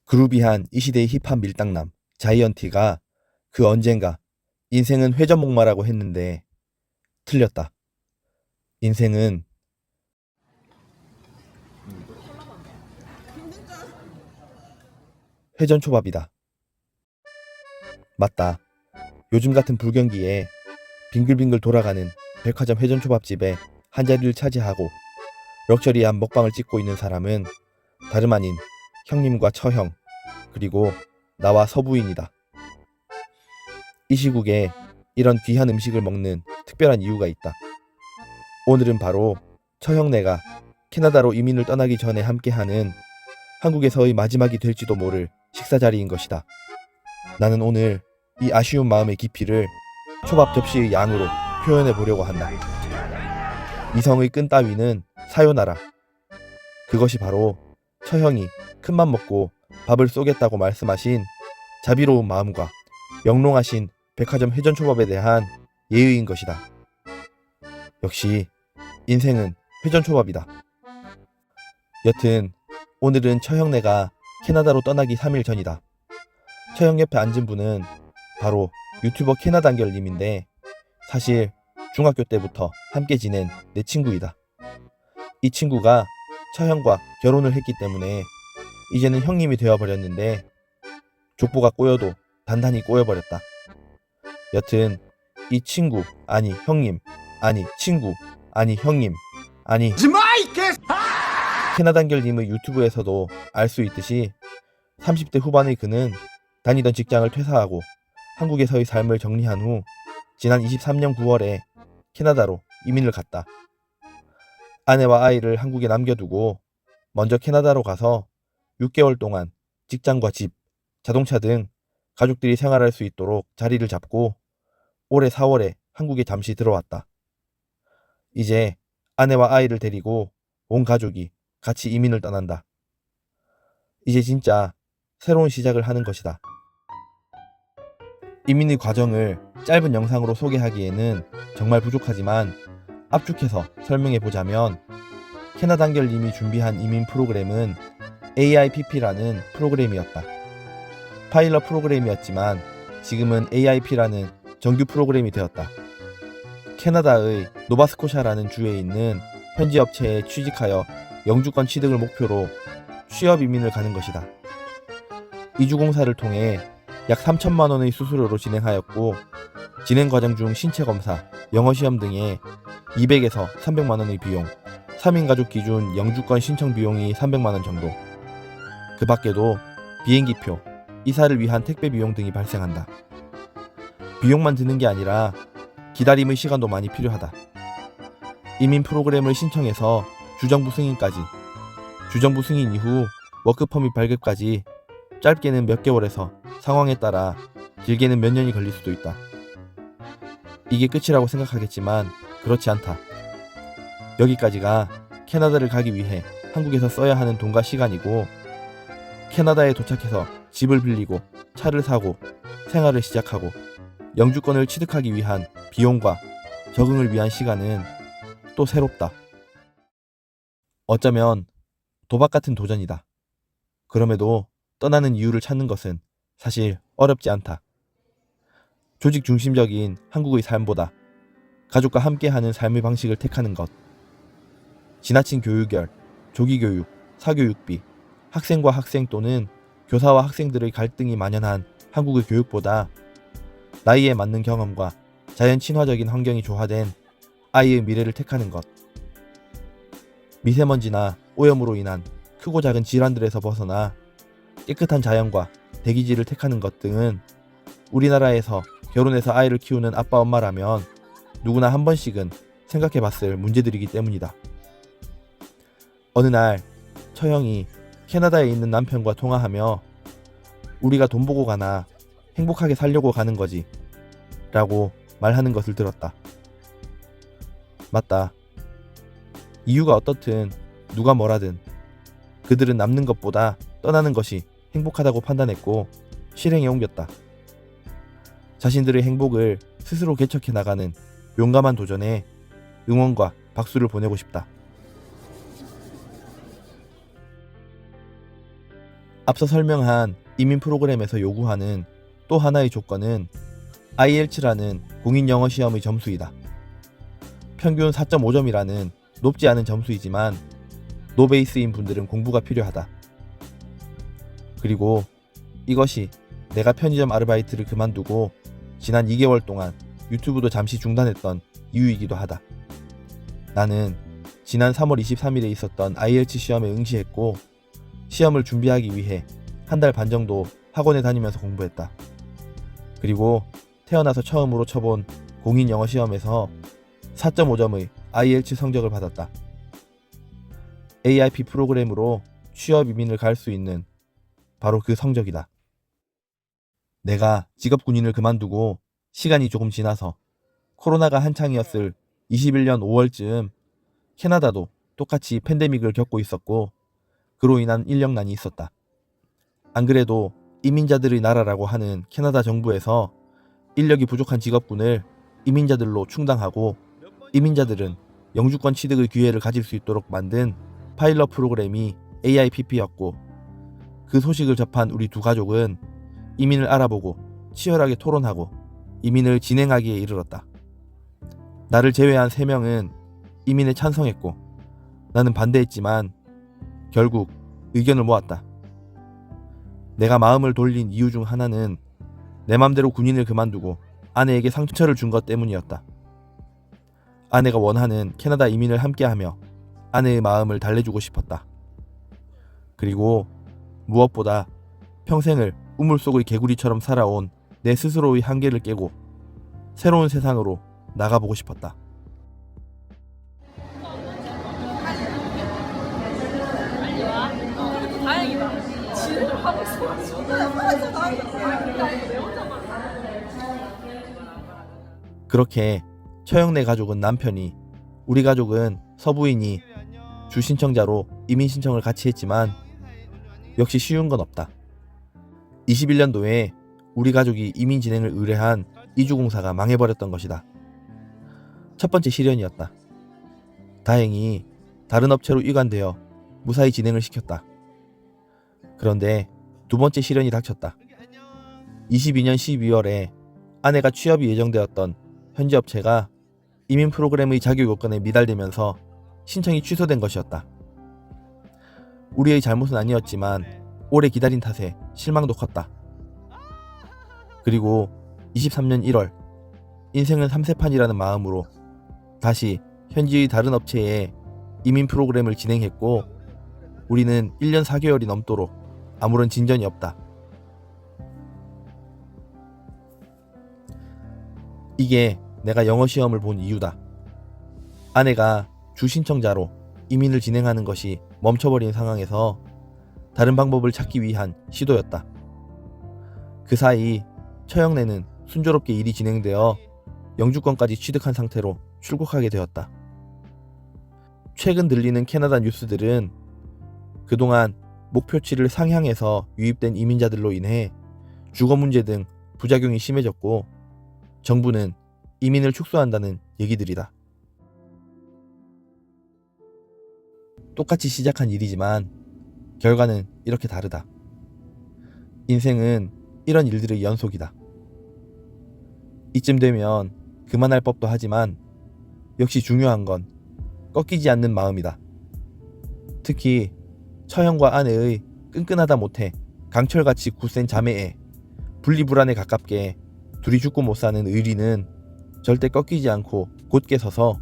그루비한 이 시대의 힙합 밀당남 자이언티가 그 언젠가 인생은 회전목마라고 했는데 틀렸다. 인생은 회전초밥이다. 맞다. 요즘 같은 불경기에 빙글빙글 돌아가는 백화점 회전초밥집에 한 자리를 차지하고 럭셔리한 먹방을 찍고 있는 사람은 다름 아닌 형님과 처형, 그리고 나와 서부인이다. 이 시국에 이런 귀한 음식을 먹는 특별한 이유가 있다. 오늘은 바로 처형네가 캐나다로 이민을 떠나기 전에 함께하는 한국에서의 마지막이 될지도 모를 식사 자리인 것이다. 나는 오늘 이 아쉬운 마음의 깊이를 초밥 접시의 양으로 표현해 보려고 한다. 이성의 끈 따위는 사요나라. 그것이 바로 처형이 큰맘 먹고 밥을 쏘겠다고 말씀하신 자비로운 마음과 영롱하신 백화점 회전초밥에 대한 예의인 것이다. 역시 인생은 회전초밥이다. 여튼 오늘은 처형네가 캐나다로 떠나기 3일 전이다. 처형 옆에 앉은 분은 바로 유튜버 캐나단결님인데 사실 중학교 때부터 함께 지낸 내 친구이다. 이 친구가 처형과 결혼을 했기 때문에 이제는 형님이 되어버렸는데 족보가 꼬여도 단단히 꼬여버렸다. 여튼 이 친구 아니 형님 아니 친구 아니 형님 아니 캐나단결님의 유튜브에서도 알 수 있듯이 30대 후반의 그는 다니던 직장을 퇴사하고 한국에서의 삶을 정리한 후 지난 23년 9월에 캐나다로 이민을 갔다. 아내와 아이를 한국에 남겨두고 먼저 캐나다로 가서 6개월 동안 직장과 집, 자동차 등 가족들이 생활할 수 있도록 자리를 잡고 올해 4월에 한국에 잠시 들어왔다. 이제 아내와 아이를 데리고 온 가족이 같이 이민을 떠난다. 이제 진짜 새로운 시작을 하는 것이다. 이민의 과정을 짧은 영상으로 소개하기에는 정말 부족하지만 압축해서 설명해 보자면 캐나단결님이 준비한 이민 프로그램은 AIPP라는 프로그램이었다. 파일럿 프로그램이었지만 지금은 AIP라는 정규 프로그램이 되었다. 캐나다의 노바스코샤라는 주에 있는 현지 업체에 취직하여 영주권 취득을 목표로 취업 이민을 가는 것이다. 이주공사를 통해 약 3천만 원의 수수료로 진행하였고 진행 과정 중 신체 검사, 영어 시험 등에 200에서 300만 원의 비용, 3인 가족 기준 영주권 신청 비용이 300만 원 정도. 그 밖에도 비행기표, 이사를 위한 택배 비용 등이 발생한다. 비용만 드는 게 아니라 기다림의 시간도 많이 필요하다. 이민 프로그램을 신청해서 주정부 승인까지, 주정부 승인 이후 워크퍼밋 발급까지 짧게는 몇 개월에서 상황에 따라 길게는 몇 년이 걸릴 수도 있다. 이게 끝이라고 생각하겠지만 그렇지 않다. 여기까지가 캐나다를 가기 위해 한국에서 써야 하는 돈과 시간이고 캐나다에 도착해서 집을 빌리고 차를 사고 생활을 시작하고 영주권을 취득하기 위한 비용과 적응을 위한 시간은 또 새롭다. 어쩌면 도박 같은 도전이다. 그럼에도 떠나는 이유를 찾는 것은 사실 어렵지 않다. 조직 중심적인 한국의 삶보다 가족과 함께하는 삶의 방식을 택하는 것. 지나친 교육열, 조기교육, 사교육비, 학생과 학생 또는 교사와 학생들의 갈등이 만연한 한국의 교육보다 나이에 맞는 경험과 자연 친화적인 환경이 조화된 아이의 미래를 택하는 것. 미세먼지나 오염으로 인한 크고 작은 질환들에서 벗어나 깨끗한 자연과 대기질을 택하는 것 등은 우리나라에서 결혼해서 아이를 키우는 아빠 엄마라면 누구나 한 번씩은 생각해봤을 문제들이기 때문이다. 어느 날 처형이 캐나다에 있는 남편과 통화하며 우리가 돈 보고 가나 행복하게 살려고 가는 거지 라고 말하는 것을 들었다. 맞다. 이유가 어떻든 누가 뭐라든 그들은 남는 것보다 떠나는 것이 행복하다고 판단했고 실행에 옮겼다. 자신들의 행복을 스스로 개척해 나가는 용감한 도전에 응원과 박수를 보내고 싶다. 앞서 설명한 이민 프로그램에서 요구하는 또 하나의 조건은 IELTS라는 공인 영어 시험의 점수이다. 평균 4.5점이라는 높지 않은 점수이지만 노베이스인 분들은 공부가 필요하다. 그리고 이것이 내가 편의점 아르바이트를 그만두고 지난 2개월 동안 유튜브도 잠시 중단했던 이유이기도 하다. 나는 지난 3월 23일에 있었던 IELTS 시험에 응시했고 시험을 준비하기 위해 한 달 반 정도 학원에 다니면서 공부했다. 그리고 태어나서 처음으로 쳐본 공인 영어 시험에서 4.5점의 IELTS 성적을 받았다. AIP 프로그램으로 취업 이민을 갈 수 있는 바로 그 성적이다. 내가 직업 군인을 그만두고 시간이 조금 지나서 코로나가 한창이었을 21년 5월쯤 캐나다도 똑같이 팬데믹을 겪고 있었고 그로 인한 인력난이 있었다. 안 그래도 이민자들의 나라라고 하는 캐나다 정부에서 인력이 부족한 직업군을 이민자들로 충당하고 이민자들은 영주권 취득의 기회를 가질 수 있도록 만든 파일럿 프로그램이 AIPP였고 그 소식을 접한 우리 두 가족은 이민을 알아보고 치열하게 토론하고 이민을 진행하기에 이르렀다. 나를 제외한 3명은 이민에 찬성했고 나는 반대했지만 결국 의견을 모았다. 내가 마음을 돌린 이유 중 하나는 내 맘대로 군인을 그만두고 아내에게 상처를 준 것 때문이었다. 아내가 원하는 캐나다 이민을 함께하며 아내의 마음을 달래주고 싶었다. 그리고 무엇보다 평생을 우물 속의 개구리처럼 살아온 내 스스로의 한계를 깨고 새로운 세상으로 나가보고 싶었다. 다행이다. 진행을 하고 있어가지고. 그렇게 처형네 가족은 남편이, 우리 가족은 서부인이 주 신청자로 이민 신청을 같이 했지만 역시 쉬운 건 없다. 21년도에 우리 가족이 이민 진행을 의뢰한 이주공사가 망해버렸던 것이다. 첫 번째 시련이었다. 다행히 다른 업체로 이관되어 무사히 진행을 시켰다. 그런데 두 번째 시련이 닥쳤다. 22년 12월에 아내가 취업이 예정되었던 현지 업체가 이민 프로그램의 자격 요건에 미달되면서 신청이 취소된 것이었다. 우리의 잘못은 아니었지만 오래 기다린 탓에 실망도 컸다. 그리고 23년 1월 인생은 3세판이라는 마음으로 다시 현지의 다른 업체에 이민 프로그램을 진행했고 우리는 1년 4개월이 넘도록 아무런 진전이 없다. 이게 내가 영어 시험을 본 이유다. 아내가 주 신청자로 이민을 진행하는 것이 멈춰버린 상황에서 다른 방법을 찾기 위한 시도였다. 그 사이 처형네는 순조롭게 일이 진행되어 영주권까지 취득한 상태로 출국하게 되었다. 최근 들리는 캐나다 뉴스들은 그동안 목표치를 상향해서 유입된 이민자들로 인해 주거 문제 등 부작용이 심해졌고 정부는 이민을 축소한다는 얘기들이다. 똑같이 시작한 일이지만 결과는 이렇게 다르다. 인생은 이런 일들의 연속이다. 이쯤 되면 그만할 법도 하지만 역시 중요한 건 꺾이지 않는 마음이다. 특히 처형과 아내의 끈끈하다 못해 강철같이 굳센 자매에 분리불안에 가깝게 둘이 죽고 못 사는 의리는 절대 꺾이지 않고 곧게 서서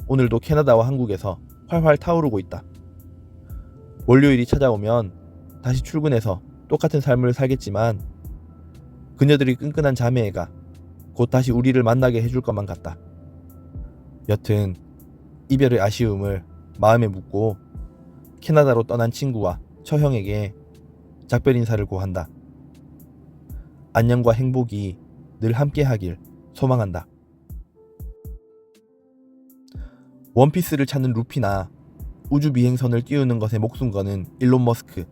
오늘도 캐나다와 한국에서 활활 타오르고 있다. 월요일이 찾아오면 다시 출근해서 똑같은 삶을 살겠지만 그녀들이 끈끈한 자매애가 곧 다시 우리를 만나게 해줄 것만 같다. 여튼 이별의 아쉬움을 마음에 묻고 캐나다로 떠난 친구와 처형에게 작별 인사를 고한다. 안녕과 행복이 늘 함께하길 소망한다. 원피스를 찾는 루피나 우주 비행선을 띄우는 것에 목숨 거는 일론 머스크,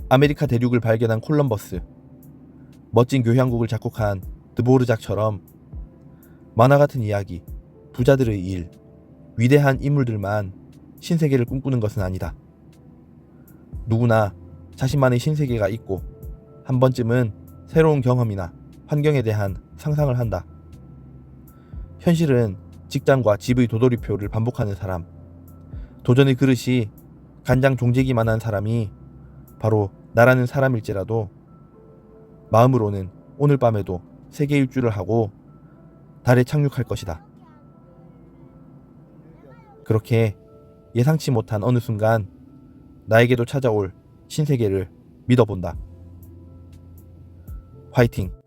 아메리카 대륙을 발견한 콜럼버스, 멋진 교향곡을 작곡한 드보르작처럼 만화 같은 이야기, 부자들의 일, 위대한 인물들만 신세계를 꿈꾸는 것은 아니다. 누구나 자신만의 신세계가 있고 한 번쯤은 새로운 경험이나 환경에 대한 상상을 한다. 현실은 직장과 집의 도돌이표를 반복하는 사람, 도전의 그릇이 간장 종재기만한 사람이 바로 나라는 사람일지라도 마음으로는 오늘 밤에도 세계 일주를 하고 달에 착륙할 것이다. 그렇게 예상치 못한 어느 순간 나에게도 찾아올 신세계를 믿어본다. 화이팅!